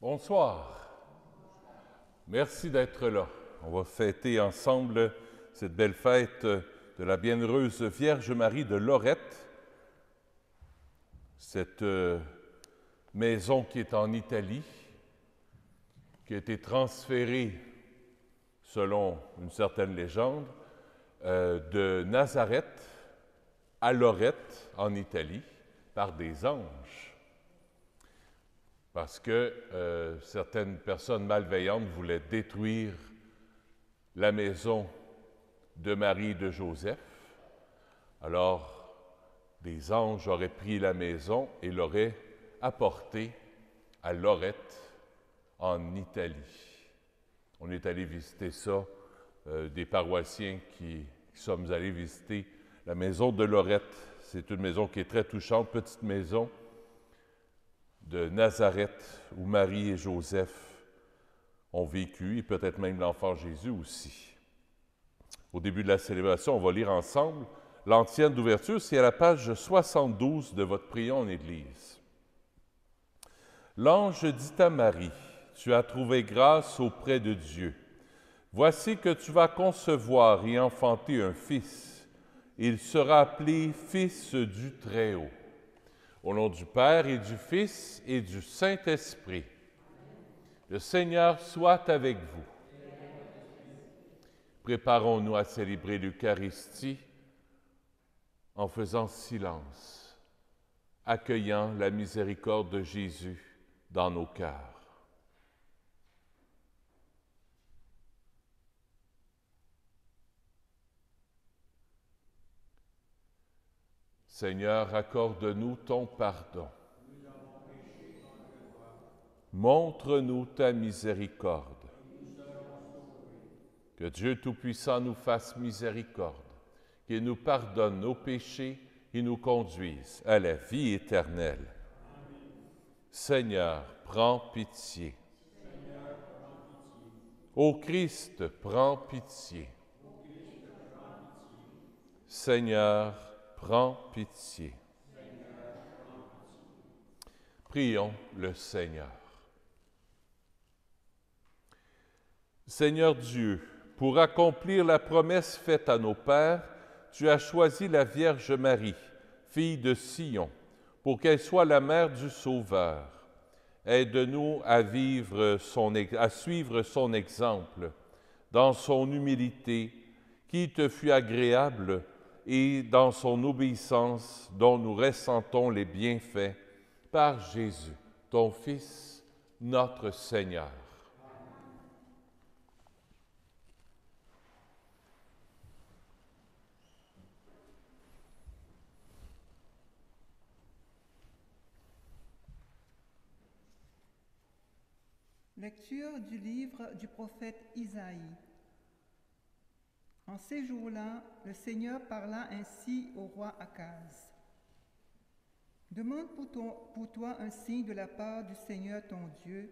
Bonsoir. Merci d'être là. On va fêter ensemble cette belle fête de la bienheureuse Vierge Marie de Lorette, cette maison qui est en Italie, qui a été transférée, selon une certaine légende, de Nazareth à Lorette, en Italie, par des anges. Parce que certaines personnes malveillantes voulaient détruire la maison de Marie et de Joseph. Alors, des anges auraient pris la maison et l'auraient apportée à Lorette, en Italie. On est allé visiter ça, des paroissiens qui sommes allés visiter la maison de Lorette. C'est une maison qui est très touchante, petite maison de Nazareth, où Marie et Joseph ont vécu, et peut-être même l'enfant Jésus aussi. Au début de la célébration, on va lire ensemble l'antienne d'ouverture, c'est à la page 72 de votre prion en Église. L'ange dit à Marie, « Tu as trouvé grâce auprès de Dieu. Voici que tu vas concevoir et enfanter un fils. Il sera appelé Fils du Très-Haut. Au nom du Père et du Fils et du Saint-Esprit. Le Seigneur soit avec vous. Préparons-nous à célébrer l'Eucharistie en faisant silence, accueillant la miséricorde de Jésus dans nos cœurs. Seigneur, accorde-nous ton pardon. Montre-nous ta miséricorde. Que Dieu Tout-Puissant nous fasse miséricorde, qu'il nous pardonne nos péchés et nous conduise à la vie éternelle. Amen. Seigneur, prends pitié. Seigneur, prends pitié. Ô Christ, prends pitié. Ô Christ, prends pitié. Seigneur, prends pitié. Seigneur, prends pitié. Prions le Seigneur. Seigneur Dieu, pour accomplir la promesse faite à nos pères, tu as choisi la Vierge Marie, fille de Sion, pour qu'elle soit la mère du Sauveur. Aide-nous à suivre son exemple, dans son humilité, qui te fut agréable, et dans son obéissance, dont nous ressentons les bienfaits, par Jésus, ton Fils, notre Seigneur. Lecture du livre du prophète Isaïe. En ces jours-là, le Seigneur parla ainsi au roi Akaz. Demande pour toi un signe de la part du Seigneur ton Dieu,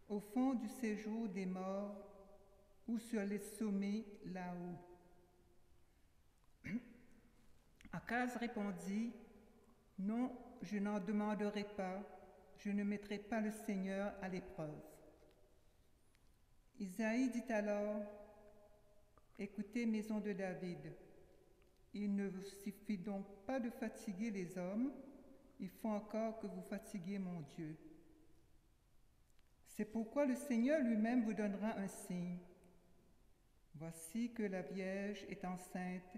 au fond du séjour des morts ou sur les sommets là-haut. Akaz répondit, « Non, je n'en demanderai pas, je ne mettrai pas le Seigneur à l'épreuve. » Isaïe dit alors, « Écoutez, maison de David, il ne vous suffit donc pas de fatiguer les hommes, il faut encore que vous fatiguiez mon Dieu. C'est pourquoi le Seigneur lui-même vous donnera un signe. Voici que la Vierge est enceinte,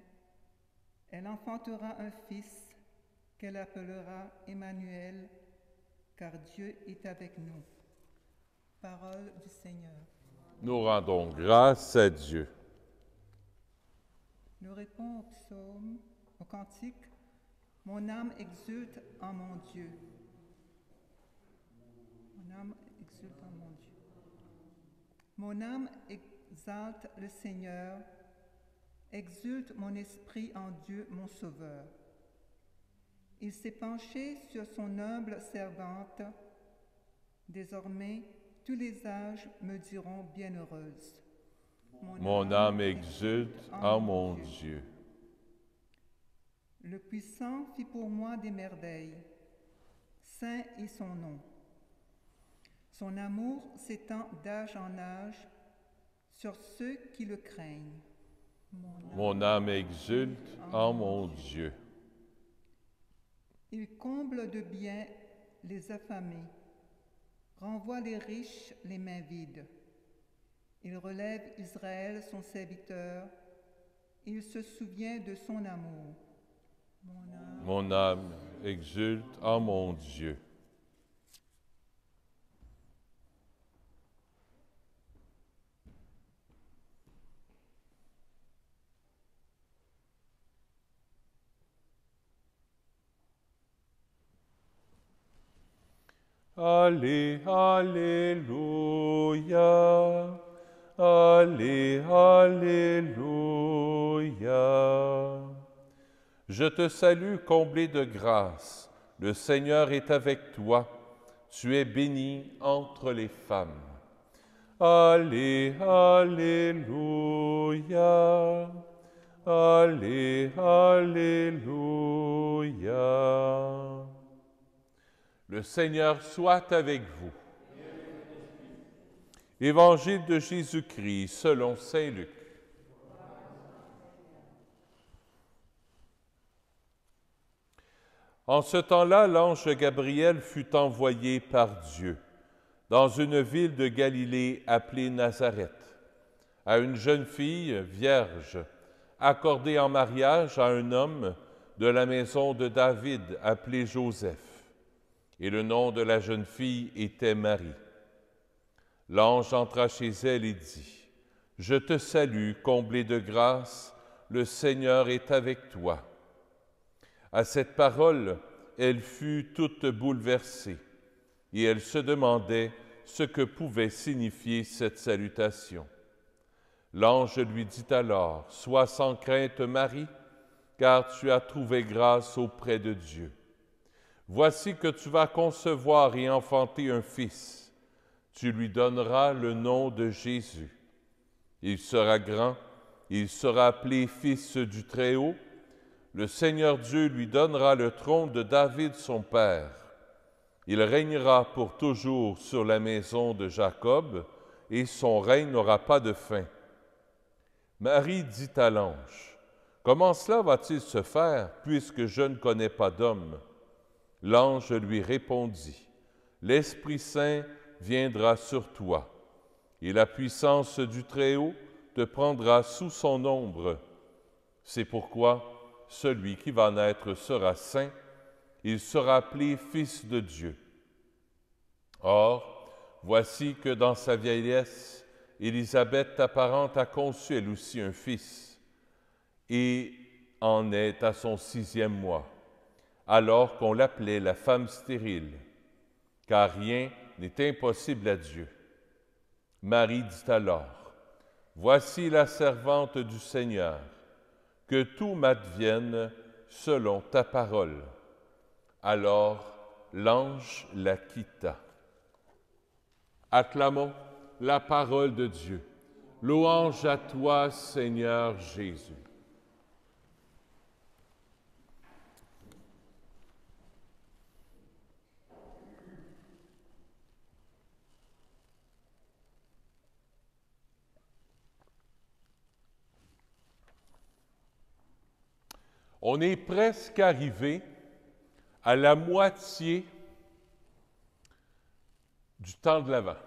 elle enfantera un fils qu'elle appellera Emmanuel, car Dieu est avec nous. » Parole du Seigneur. Nous rendons grâce à Dieu. Nous répond au psaume, au cantique, « Mon âme exulte en mon Dieu. » Mon âme exulte en mon Dieu. Mon âme exalte le Seigneur, exulte mon esprit en Dieu mon Sauveur. Il s'est penché sur son humble servante. Désormais, tous les âges me diront bienheureuse. Mon âme exulte en mon Dieu. Le Puissant fit pour moi des merveilles. Saint est son nom. Son amour s'étend d'âge en âge sur ceux qui le craignent. Mon âme exulte en mon Dieu. Il comble de bien les affamés, renvoie les riches les mains vides. Il relève Israël, son serviteur, il se souvient de son amour. Mon âme exulte en mon Dieu. Allez, alléluia. Allez, alléluia. Je te salue, comblé de grâce. Le Seigneur est avec toi. Tu es bénie entre les femmes. Allez, alléluia. Allez, alléluia. Le Seigneur soit avec vous. Évangile de Jésus-Christ selon saint Luc. En ce temps-là, l'ange Gabriel fut envoyé par Dieu dans une ville de Galilée appelée Nazareth, à une jeune fille vierge, accordée en mariage à un homme de la maison de David appelé Joseph. Et le nom de la jeune fille était Marie. L'ange entra chez elle et dit, « Je te salue, comblée de grâce, le Seigneur est avec toi. » À cette parole, elle fut toute bouleversée, et elle se demandait ce que pouvait signifier cette salutation. L'ange lui dit alors, « Sois sans crainte, Marie, car tu as trouvé grâce auprès de Dieu. Voici que tu vas concevoir et enfanter un fils. Tu lui donneras le nom de Jésus. Il sera grand, il sera appelé Fils du Très-Haut. Le Seigneur Dieu lui donnera le trône de David son père. Il régnera pour toujours sur la maison de Jacob, et son règne n'aura pas de fin. » Marie dit à l'ange, « Comment cela va-t-il se faire, puisque je ne connais pas d'homme? » L'ange lui répondit, « L'Esprit Saint viendra sur toi, et la puissance du Très-Haut te prendra sous son ombre. C'est pourquoi celui qui va naître sera saint, il sera appelé Fils de Dieu. Or, voici que dans sa vieillesse, Élisabeth, ta parente, a conçu elle aussi un fils, et en est à son 6e mois, alors qu'on l'appelait la femme stérile, car rien n'est impossible à Dieu. Marie dit alors, « Voici la servante du Seigneur, que tout m'advienne selon ta parole. » Alors l'ange la quitta. Acclamons la parole de Dieu. Louange à toi, Seigneur Jésus. On est presque arrivé à la moitié du temps de l'Avent.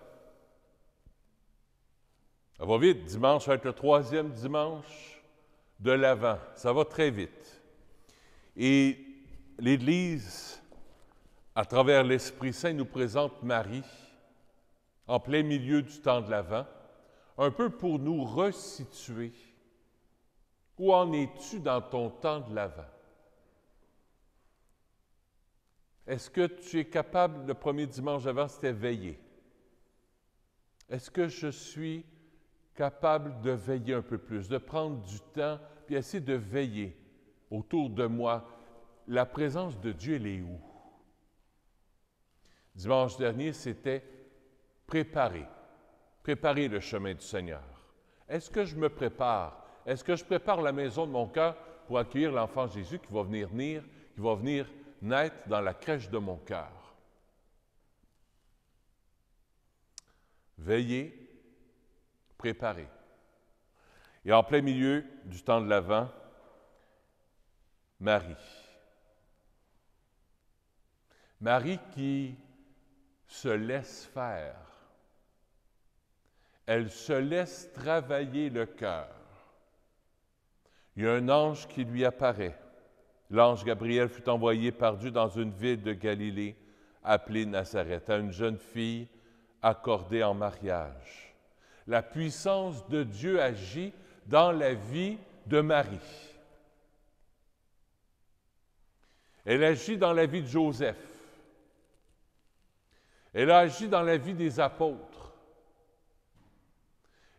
Ça va vite, dimanche va être le 3e dimanche de l'Avent. Ça va très vite. Et l'Église, à travers l'Esprit Saint, nous présente Marie en plein milieu du temps de l'Avent, un peu pour nous resituer. Où en es-tu dans ton temps de l'Avent? Est-ce que tu es capable, le premier dimanche d'Avent, c'était veiller? Est-ce que je suis capable de veiller un peu plus, de prendre du temps, puis essayer de veiller autour de moi? La présence de Dieu, elle est où? Dimanche dernier, c'était préparer le chemin du Seigneur. Est-ce que je me prépare? Est-ce que je prépare la maison de mon cœur pour accueillir l'enfant Jésus qui va venir naître dans la crèche de mon cœur? Veillez, préparez. Et en plein milieu du temps de l'Avent, Marie. Marie qui se laisse faire. Elle se laisse travailler le cœur. Il y a un ange qui lui apparaît. L'ange Gabriel fut envoyé par Dieu dans une ville de Galilée appelée Nazareth, à une jeune fille accordée en mariage. La puissance de Dieu agit dans la vie de Marie. Elle agit dans la vie de Joseph. Elle agit dans la vie des apôtres.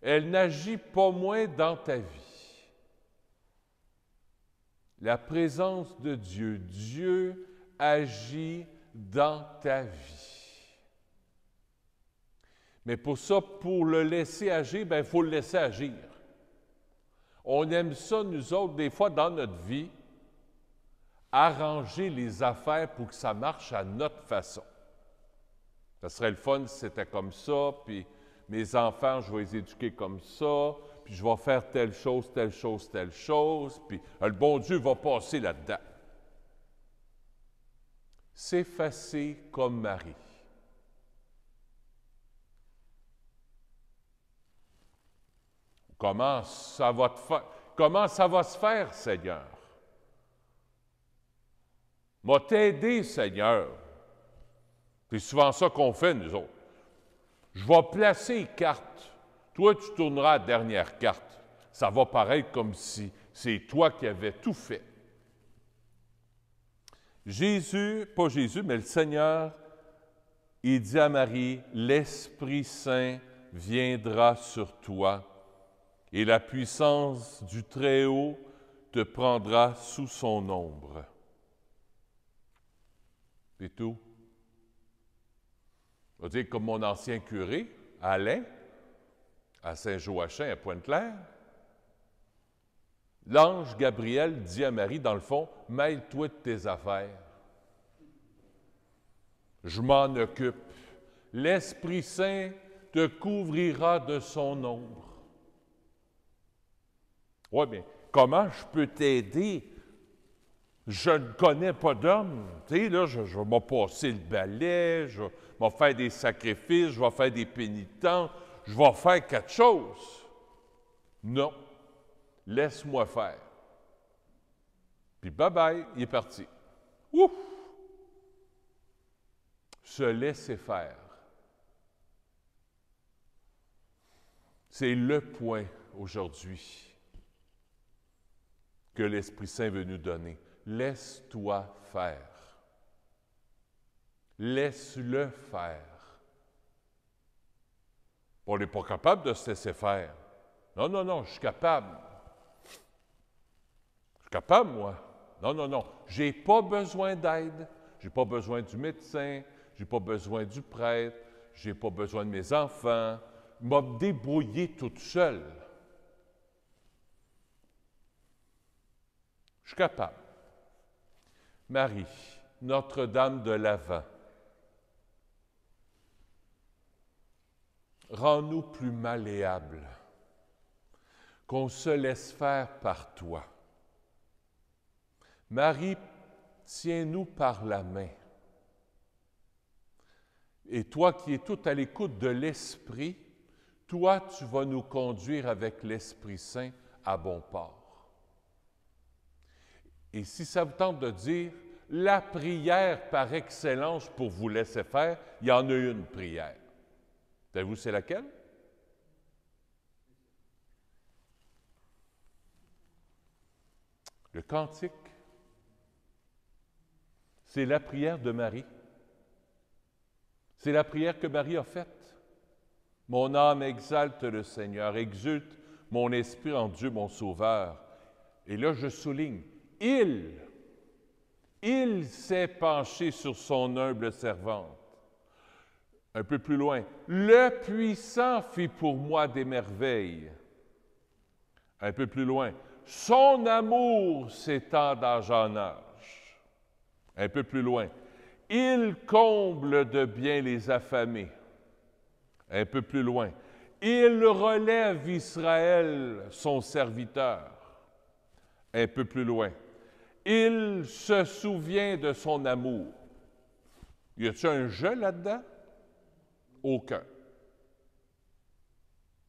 Elle n'agit pas moins dans ta vie. La présence de Dieu, Dieu agit dans ta vie. Mais pour ça, pour le laisser agir, il faut le laisser agir. On aime ça, nous autres, des fois dans notre vie, arranger les affaires pour que ça marche à notre façon. Ça serait le fun si c'était comme ça, puis mes enfants, je vais les éduquer comme ça, puis je vais faire telle chose, telle chose, telle chose, puis le bon Dieu va passer là-dedans. S'effacer comme Marie. Comment ça va se faire, Seigneur? M'a t'aider, Seigneur. C'est souvent ça qu'on fait, nous autres. Je vais placer les cartes. Toi, tu tourneras la dernière carte. Ça va paraître comme si c'est toi qui avais tout fait. Jésus, pas Jésus, mais le Seigneur, il dit à Marie, « L'Esprit Saint viendra sur toi, et la puissance du Très-Haut te prendra sous son ombre. » C'est tout. Je vais dire comme mon ancien curé, Alain, à Saint-Joachim, à Pointe-Claire. L'ange Gabriel dit à Marie, dans le fond, « Mêle-toi de tes affaires. Je m'en occupe. L'Esprit Saint te couvrira de son ombre. » Oui, bien, comment je peux t'aider? Je ne connais pas d'homme. Tu sais, là, je vais passer le balai, je vais faire des sacrifices, je vais faire des pénitences, je vais faire quelque chose. Non. Laisse-moi faire. Puis bye-bye, il est parti. Ouf! Se laisser faire. C'est le point aujourd'hui que l'Esprit Saint veut nous donner. Laisse-toi faire. Laisse-le faire. On n'est pas capable de se laisser faire. Non, non, non, je suis capable. Je suis capable, moi. Non, non, non. Je n'ai pas besoin d'aide. Je n'ai pas besoin du médecin. Je n'ai pas besoin du prêtre. Je n'ai pas besoin de mes enfants. Je vais me débrouiller toute seule. Je suis capable. Marie, Notre-Dame de l'Avent, rends-nous plus malléables, qu'on se laisse faire par toi. Marie, tiens-nous par la main. Et toi qui es tout à l'écoute de l'Esprit, toi, tu vas nous conduire avec l'Esprit Saint à bon port. Et si ça vous tente de dire la prière par excellence pour vous laisser faire, il y en a une prière. Savez-vous c'est laquelle? Le cantique. C'est la prière de Marie. C'est la prière que Marie a faite. Mon âme exalte le Seigneur, exulte mon esprit en Dieu mon Sauveur. Et là, je souligne, il s'est penché sur son humble servante. Un peu plus loin, le puissant fit pour moi des merveilles. Un peu plus loin, son amour s'étend d'âge en âge. Un peu plus loin, il comble de bien les affamés. Un peu plus loin. Il relève Israël, son serviteur. Un peu plus loin. Il se souvient de son amour. Y a-t-il un « je » là-dedans? Aucun.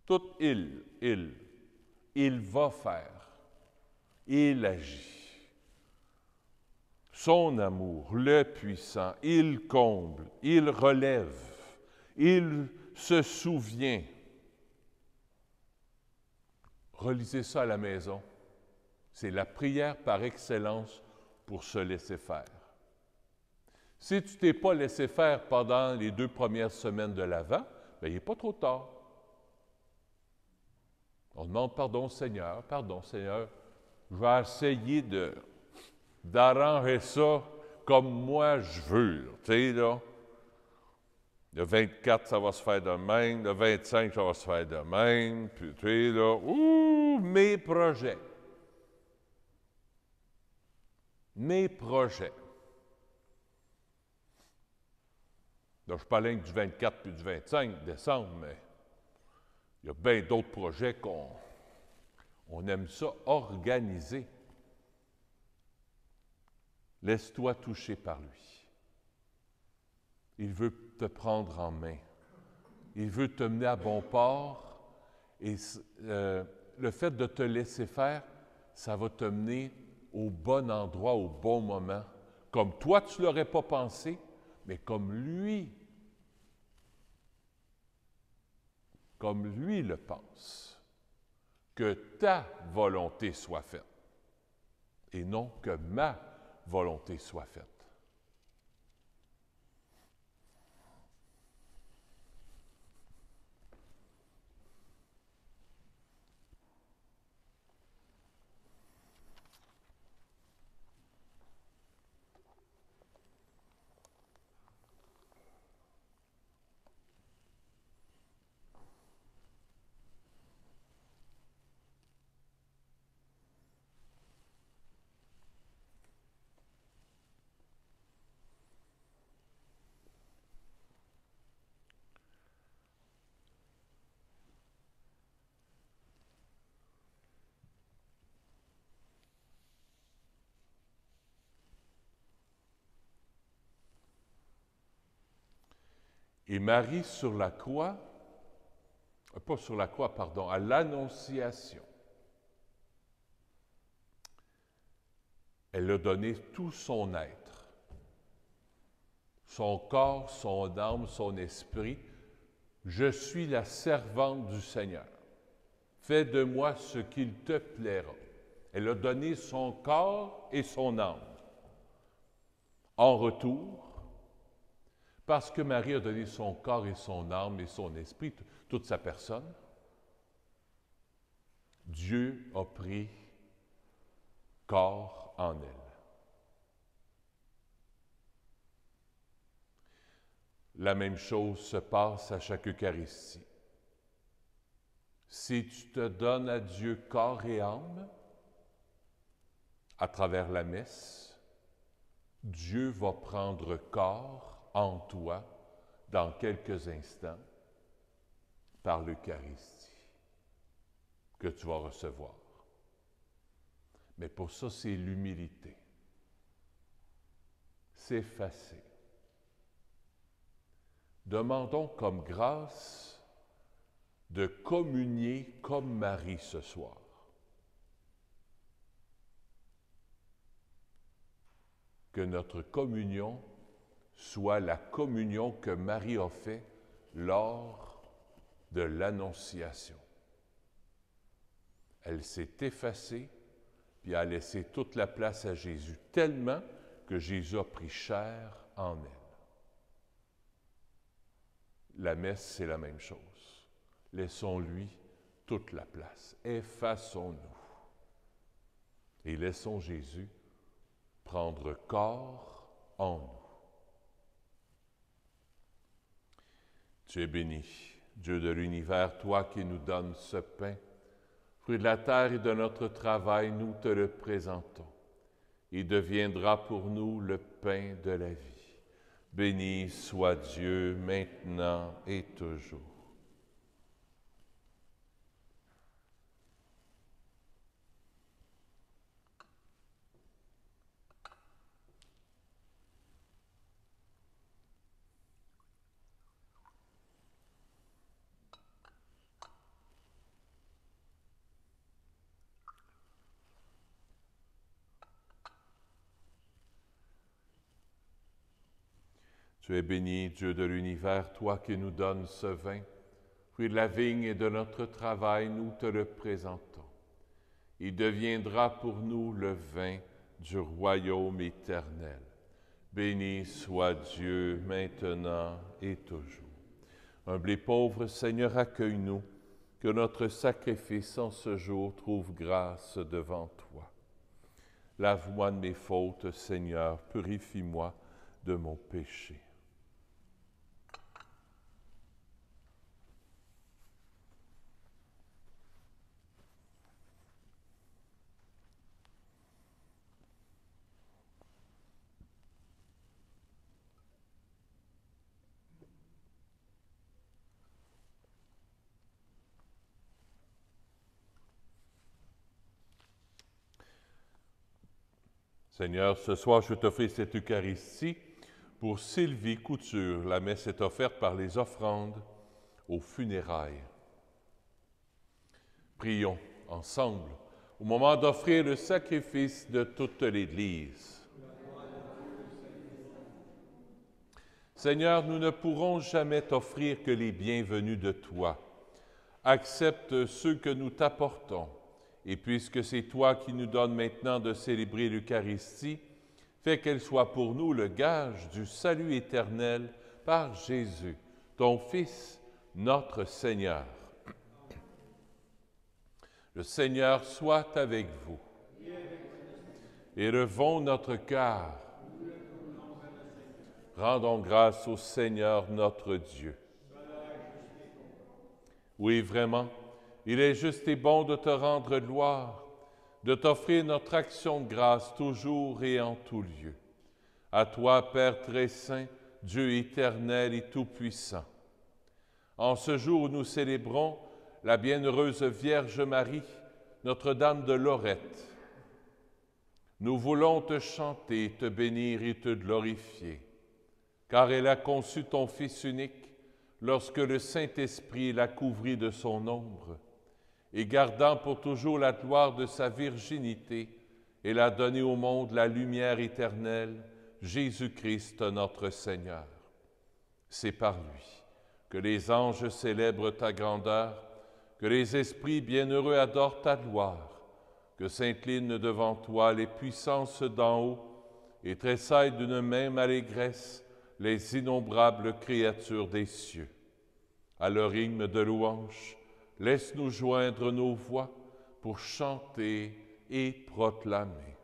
Tout il. Il va faire. Il agit. Son amour, le puissant, il comble, il relève, il se souvient. Relisez ça à la maison. C'est la prière par excellence pour se laisser faire. Si tu ne t'es pas laissé faire pendant les 2 premières semaines de l'Avent, bien, il n'est pas trop tard. On demande pardon Seigneur, je vais essayer d'arranger ça comme moi je veux. Tu sais, là, le 24, ça va se faire de même, le 25, ça va se faire de même, puis tu sais, là, mes projets. Mes projets. Là, je ne suis pas l'un du 24 puis du 25 décembre, mais il y a bien d'autres projets qu'on aime ça organiser. Laisse-toi toucher par lui. Il veut te prendre en main. Il veut te mener à bon port. Et le fait de te laisser faire, ça va te mener au bon endroit, au bon moment. Comme toi, tu ne l'aurais pas pensé, mais comme lui le pense. Que ta volonté soit faite et non que ma volonté soit faite. Et Marie sur la croix, à l'Annonciation, elle a donné tout son être, son corps, son âme, son esprit. Je suis la servante du Seigneur. Fais de moi ce qu'il te plaira. Elle a donné son corps et son âme. En retour, parce que Marie a donné son corps et son âme et son esprit, toute sa personne, Dieu a pris corps en elle. La même chose se passe à chaque Eucharistie. Si tu te donnes à Dieu corps et âme, à travers la messe, Dieu va prendre corps en toi dans quelques instants par l'Eucharistie que tu vas recevoir. Mais pour ça, c'est l'humilité. S'effacer. Demandons comme grâce de communier comme Marie ce soir. Que notre communion soit la communion que Marie a fait lors de l'Annonciation. Elle s'est effacée, puis a laissé toute la place à Jésus, tellement que Jésus a pris chair en elle. La messe, c'est la même chose. Laissons-lui toute la place. Effaçons-nous. Et laissons Jésus prendre corps en nous. Tu es béni, Dieu de l'univers, toi qui nous donnes ce pain, fruit de la terre et de notre travail, nous te le présentons. Il deviendra pour nous le pain de la vie. Béni soit Dieu maintenant et toujours. Tu es béni, Dieu de l'univers, toi qui nous donnes ce vin, fruit de la vigne et de notre travail, nous te le présentons. Il deviendra pour nous le vin du royaume éternel. Béni soit Dieu maintenant et toujours. Humble et pauvre, Seigneur, accueille-nous, que notre sacrifice en ce jour trouve grâce devant toi. Lave-moi de mes fautes, Seigneur, purifie-moi de mon péché. Seigneur, ce soir, je t'offre cette Eucharistie pour Sylvie Couture. La messe est offerte par les offrandes aux funérailles. Prions ensemble au moment d'offrir le sacrifice de toute l'Église. Seigneur, nous ne pourrons jamais t'offrir que les bienvenus de toi. Accepte ceux que nous t'apportons. Et puisque c'est toi qui nous donnes maintenant de célébrer l'Eucharistie, fais qu'elle soit pour nous le gage du salut éternel par Jésus, ton Fils, notre Seigneur. Le Seigneur soit avec vous. Élevons notre cœur. Rendons grâce au Seigneur notre Dieu. Oui, vraiment, il est juste et bon de te rendre gloire, de t'offrir notre action de grâce toujours et en tout lieu. À toi, Père très saint, Dieu éternel et tout-puissant. En ce jour où nous célébrons la bienheureuse Vierge Marie, Notre-Dame de Lorette, nous voulons te chanter, te bénir et te glorifier, car elle a conçu ton Fils unique lorsque le Saint-Esprit l'a couvri de son ombre, et gardant pour toujours la gloire de sa virginité, elle a donné au monde la lumière éternelle, Jésus-Christ notre Seigneur. C'est par lui que les anges célèbrent ta grandeur, que les esprits bienheureux adorent ta gloire, que s'inclinent devant toi les puissances d'en haut et tressaillent d'une même allégresse les innombrables créatures des cieux. À leur hymne de louange, laisse-nous joindre nos voix pour chanter et proclamer.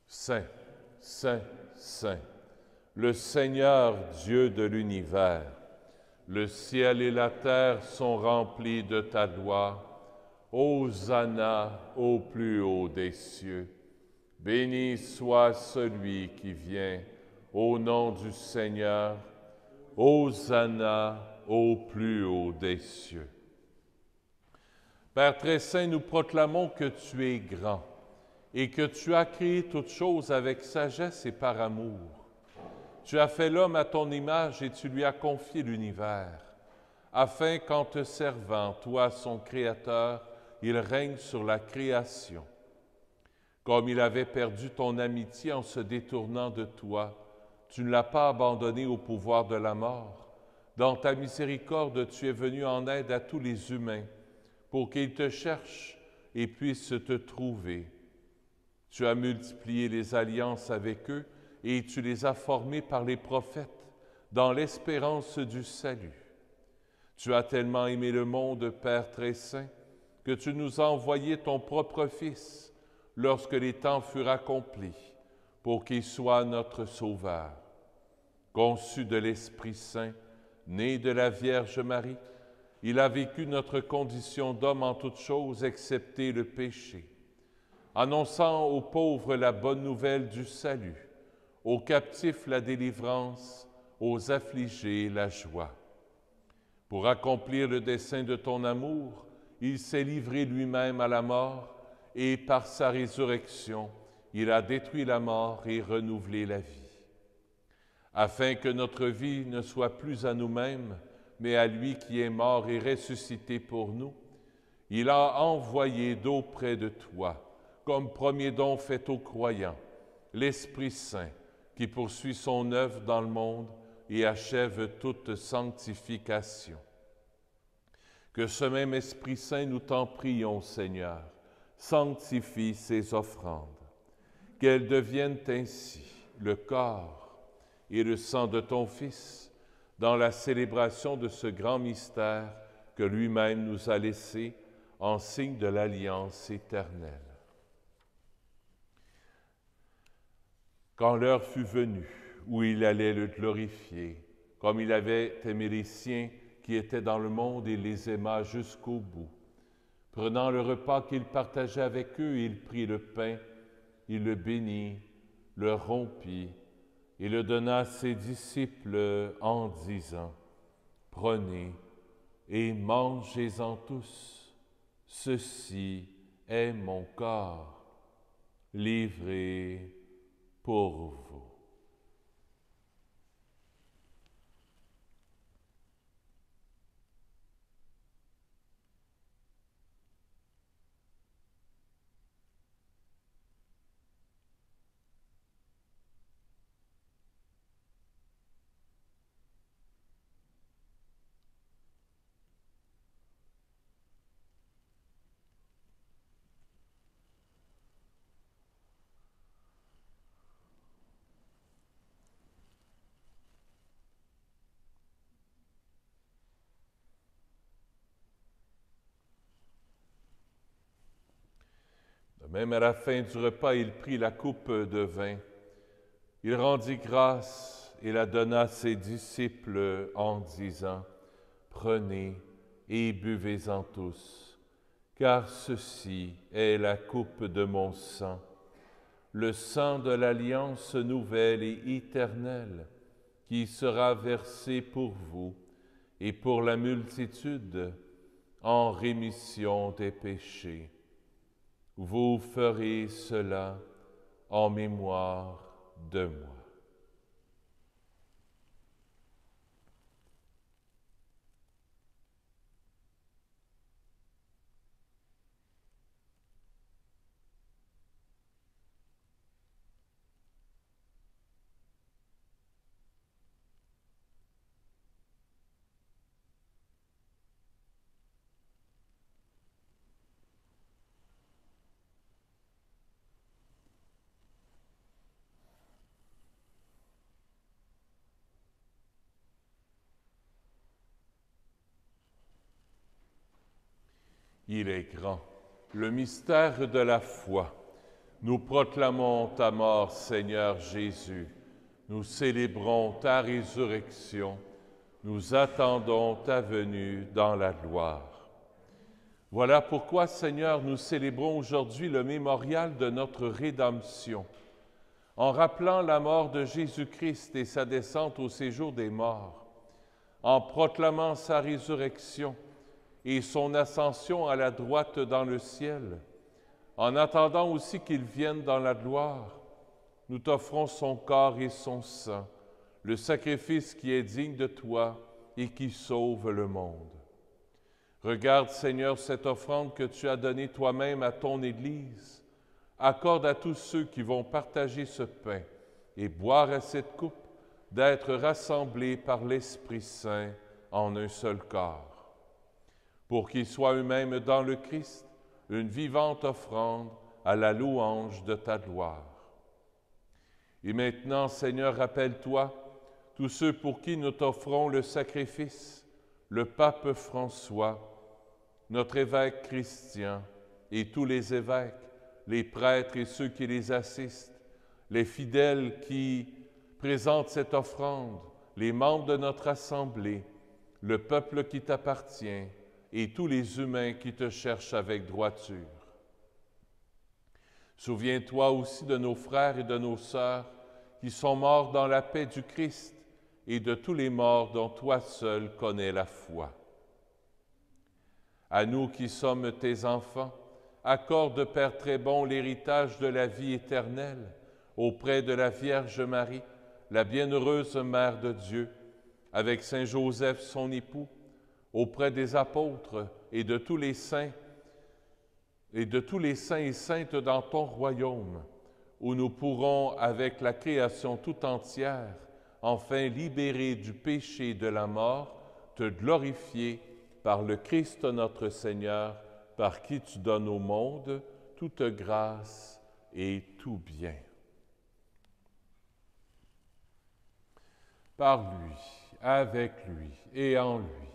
Saint, Saint, Saint, le Seigneur Dieu de l'univers, le ciel et la terre sont remplis de ta gloire. Hosanna au plus haut des cieux. Béni soit celui qui vient au nom du Seigneur. Hosanna au plus haut des cieux. Père très saint, nous proclamons que tu es grand et que tu as créé toutes choses avec sagesse et par amour. Tu as fait l'homme à ton image et tu lui as confié l'univers, afin qu'en te servant, toi, son Créateur, il règne sur la création. Comme il avait perdu ton amitié en se détournant de toi, tu ne l'as pas abandonné au pouvoir de la mort. Dans ta miséricorde, tu es venu en aide à tous les humains, pour qu'ils te cherchent et puissent te trouver. Tu as multiplié les alliances avec eux et tu les as formés par les prophètes dans l'espérance du salut. Tu as tellement aimé le monde, Père très saint, que tu nous as envoyé ton propre Fils lorsque les temps furent accomplis, pour qu'il soit notre Sauveur. Conçu de l'Esprit Saint, né de la Vierge Marie, il a vécu notre condition d'homme en toutes choses, excepté le péché, annonçant aux pauvres la bonne nouvelle du salut, aux captifs la délivrance, aux affligés la joie. Pour accomplir le dessein de ton amour, il s'est livré lui-même à la mort et par sa résurrection, il a détruit la mort et renouvelé la vie. Afin que notre vie ne soit plus à nous-mêmes, mais à lui qui est mort et ressuscité pour nous, il a envoyé d'auprès de toi, comme premier don fait aux croyants, l'Esprit Saint, qui poursuit son œuvre dans le monde et achève toute sanctification. Que ce même Esprit Saint, nous t'en prions, Seigneur, sanctifie ces offrandes, qu'elles deviennent ainsi le corps et le sang de ton Fils dans la célébration de ce grand mystère que lui-même nous a laissé en signe de l'alliance éternelle. Quand l'heure fut venue où il allait le glorifier, comme il avait aimé les siens qui étaient dans le monde et les aima jusqu'au bout. Prenant le repas qu'il partageait avec eux, il prit le pain, il le bénit, le rompit et le donna à ses disciples en disant, « Prenez et mangez-en tous, ceci est mon corps, livré pour vous. » Même à la fin du repas, il prit la coupe de vin. Il rendit grâce et la donna à ses disciples en disant, « Prenez et buvez-en tous, car ceci est la coupe de mon sang, le sang de l'alliance nouvelle et éternelle, qui sera versé pour vous et pour la multitude en rémission des péchés. Vous ferez cela en mémoire de moi. » Il est grand, le mystère de la foi. Nous proclamons ta mort, Seigneur Jésus. Nous célébrons ta résurrection. Nous attendons ta venue dans la gloire. Voilà pourquoi, Seigneur, nous célébrons aujourd'hui le mémorial de notre rédemption, en rappelant la mort de Jésus-Christ et sa descente au séjour des morts, en proclamant sa résurrection et son ascension à la droite dans le ciel, en attendant aussi qu'il vienne dans la gloire. Nous t'offrons son corps et son sang, le sacrifice qui est digne de toi et qui sauve le monde. Regarde, Seigneur, cette offrande que tu as donnée toi-même à ton Église. Accorde à tous ceux qui vont partager ce pain et boire à cette coupe d'être rassemblés par l'Esprit Saint en un seul corps, pour qu'ils soient eux-mêmes dans le Christ une vivante offrande à la louange de ta gloire. Et maintenant, Seigneur, rappelle-toi tous ceux pour qui nous t'offrons le sacrifice, le pape François, notre évêque Christian et tous les évêques, les prêtres et ceux qui les assistent, les fidèles qui présentent cette offrande, les membres de notre assemblée, le peuple qui t'appartient, et tous les humains qui te cherchent avec droiture. Souviens-toi aussi de nos frères et de nos sœurs qui sont morts dans la paix du Christ et de tous les morts dont toi seul connais la foi. À nous qui sommes tes enfants, accorde, Père très bon, l'héritage de la vie éternelle auprès de la Vierge Marie, la bienheureuse Mère de Dieu, avec Saint Joseph, son époux, auprès des apôtres et de tous les saints et saintes dans ton royaume, où nous pourrons, avec la création tout entière, enfin libérés du péché et de la mort, te glorifier par le Christ notre Seigneur, par qui tu donnes au monde toute grâce et tout bien. Par lui, avec lui et en lui,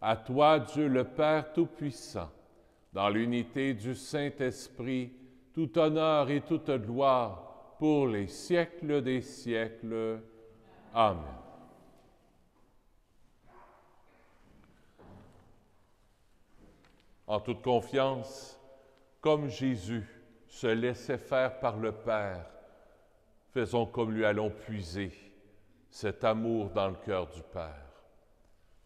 à toi Dieu le Père Tout-Puissant, dans l'unité du Saint-Esprit, tout honneur et toute gloire pour les siècles des siècles. Amen. En toute confiance, comme Jésus se laissait faire par le Père, faisons comme lui, allons puiser cet amour dans le cœur du Père.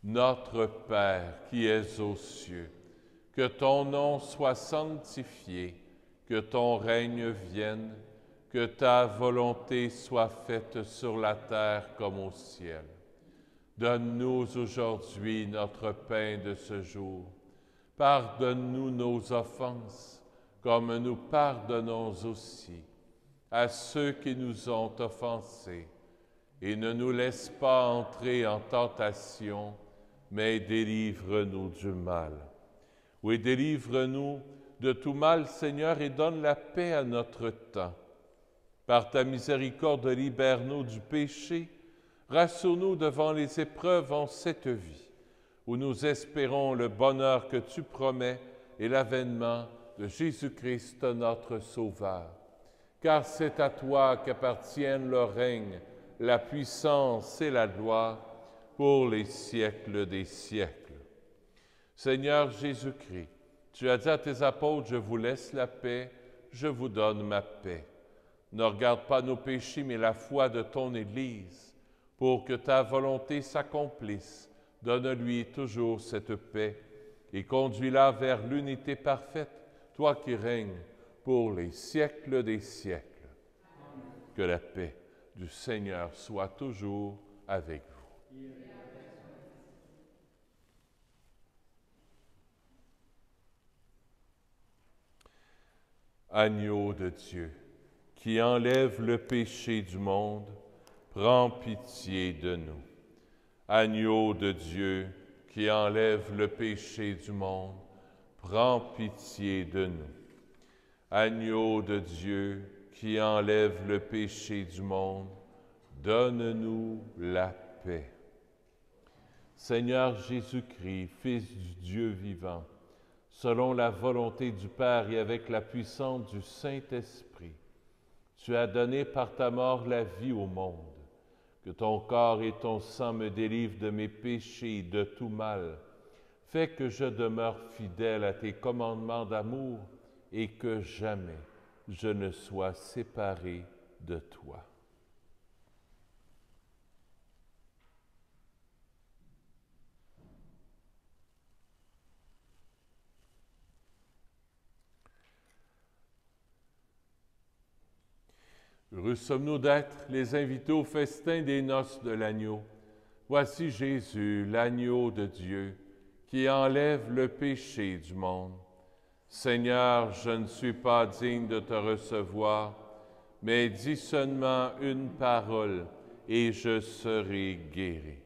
Notre Père qui es aux cieux, que ton nom soit sanctifié, que ton règne vienne, que ta volonté soit faite sur la terre comme au ciel. Donne-nous aujourd'hui notre pain de ce jour. Pardonne-nous nos offenses, comme nous pardonnons aussi à ceux qui nous ont offensés. Et ne nous laisse pas entrer en tentation, mais délivre-nous du mal. Oui, délivre-nous de tout mal, Seigneur, et donne la paix à notre temps. Par ta miséricorde, libère-nous du péché, rassure-nous devant les épreuves en cette vie, où nous espérons le bonheur que tu promets et l'avènement de Jésus-Christ, notre Sauveur. Car c'est à toi qu'appartiennent le règne, la puissance et la gloire pour les siècles des siècles. Seigneur Jésus-Christ, tu as dit à tes apôtres, je vous laisse la paix, je vous donne ma paix. Ne regarde pas nos péchés, mais la foi de ton Église, pour que ta volonté s'accomplisse. Donne-lui toujours cette paix et conduis-la vers l'unité parfaite, toi qui règnes pour les siècles des siècles. Amen. Que la paix du Seigneur soit toujours avec vous. Agneau de Dieu, qui enlève le péché du monde, prends pitié de nous. Agneau de Dieu, qui enlève le péché du monde, prends pitié de nous. Agneau de Dieu, qui enlève le péché du monde, donne-nous la paix. Seigneur Jésus-Christ, Fils du Dieu vivant, selon la volonté du Père et avec la puissance du Saint-Esprit, tu as donné par ta mort la vie au monde. Que ton corps et ton sang me délivrent de mes péchés et de tout mal. Fais que je demeure fidèle à tes commandements d'amour et que jamais je ne sois séparé de toi. Heureux sommes-nous d'être les invités au festin des noces de l'agneau. Voici Jésus, l'agneau de Dieu, qui enlève le péché du monde. Seigneur, je ne suis pas digne de te recevoir, mais dis seulement une parole et je serai guéri.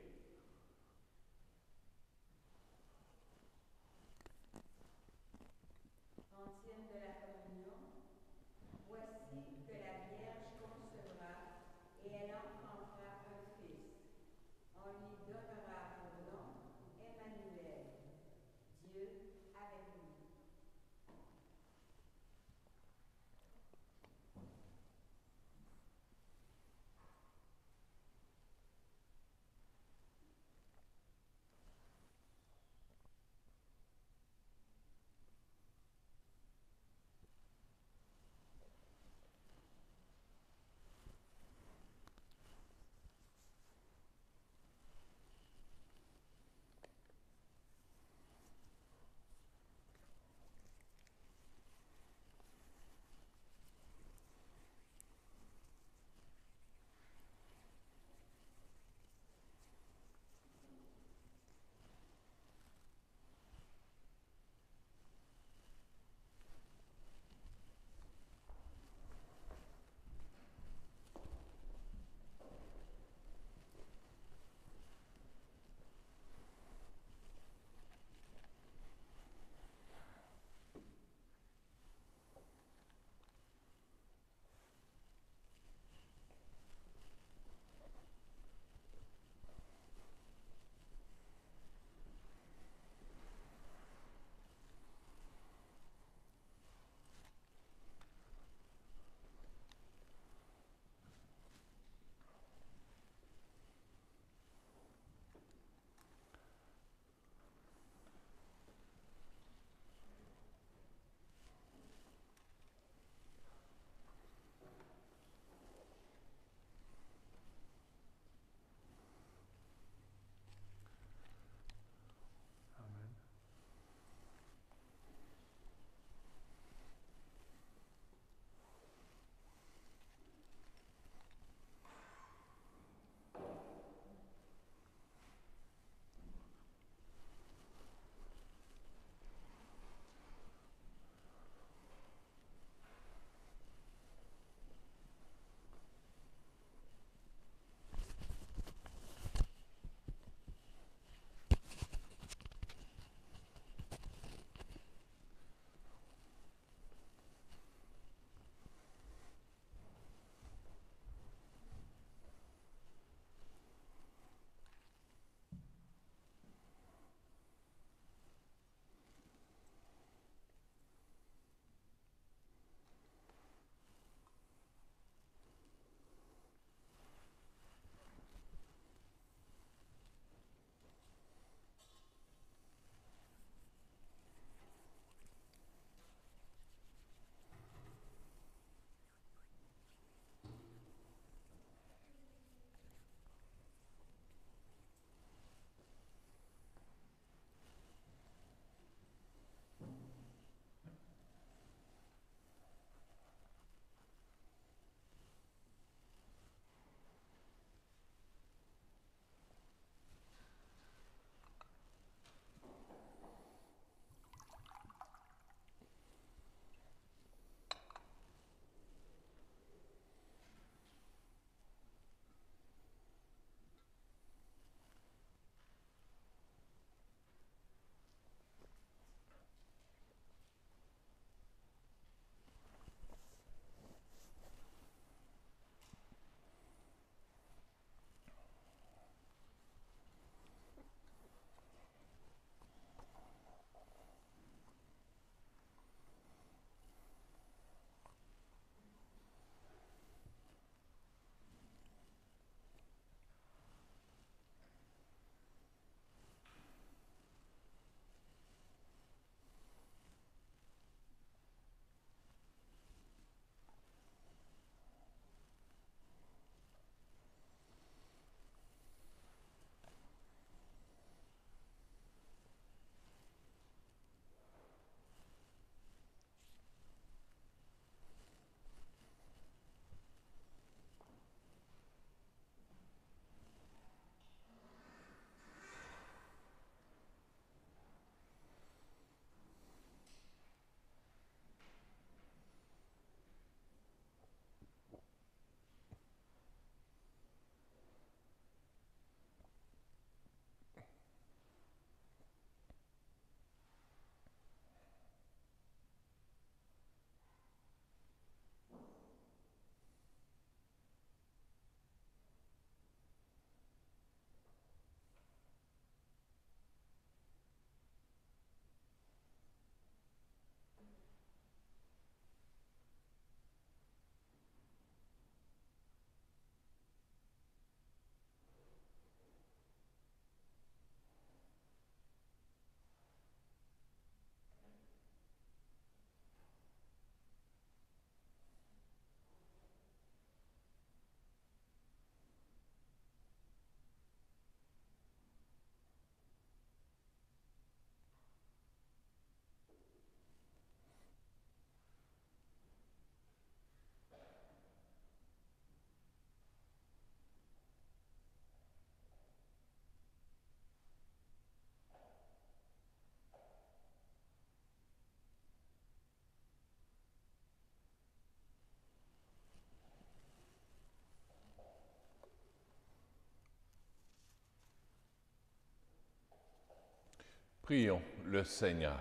Prions le Seigneur.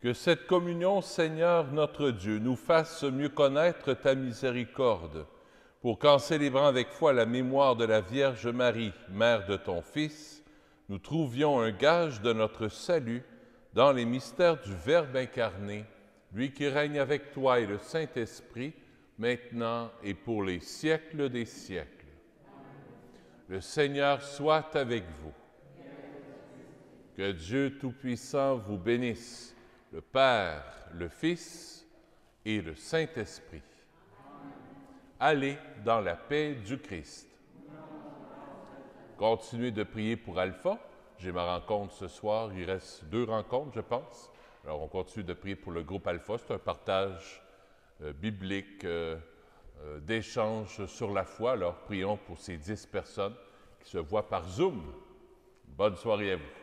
Que cette communion, Seigneur notre Dieu, nous fasse mieux connaître ta miséricorde, pour qu'en célébrant avec foi la mémoire de la Vierge Marie, mère de ton Fils, nous trouvions un gage de notre salut dans les mystères du Verbe incarné, lui qui règne avec toi et le Saint-Esprit, maintenant et pour les siècles des siècles. Le Seigneur soit avec vous. Que Dieu Tout-Puissant vous bénisse, le Père, le Fils et le Saint-Esprit. Allez dans la paix du Christ. Continuez de prier pour Alpha. J'ai ma rencontre ce soir. Il reste 2 rencontres, je pense. Alors, on continue de prier pour le groupe Alpha. C'est un partage biblique, d'échange sur la foi. Alors, prions pour ces 10 personnes qui se voient par Zoom. Bonne soirée à vous.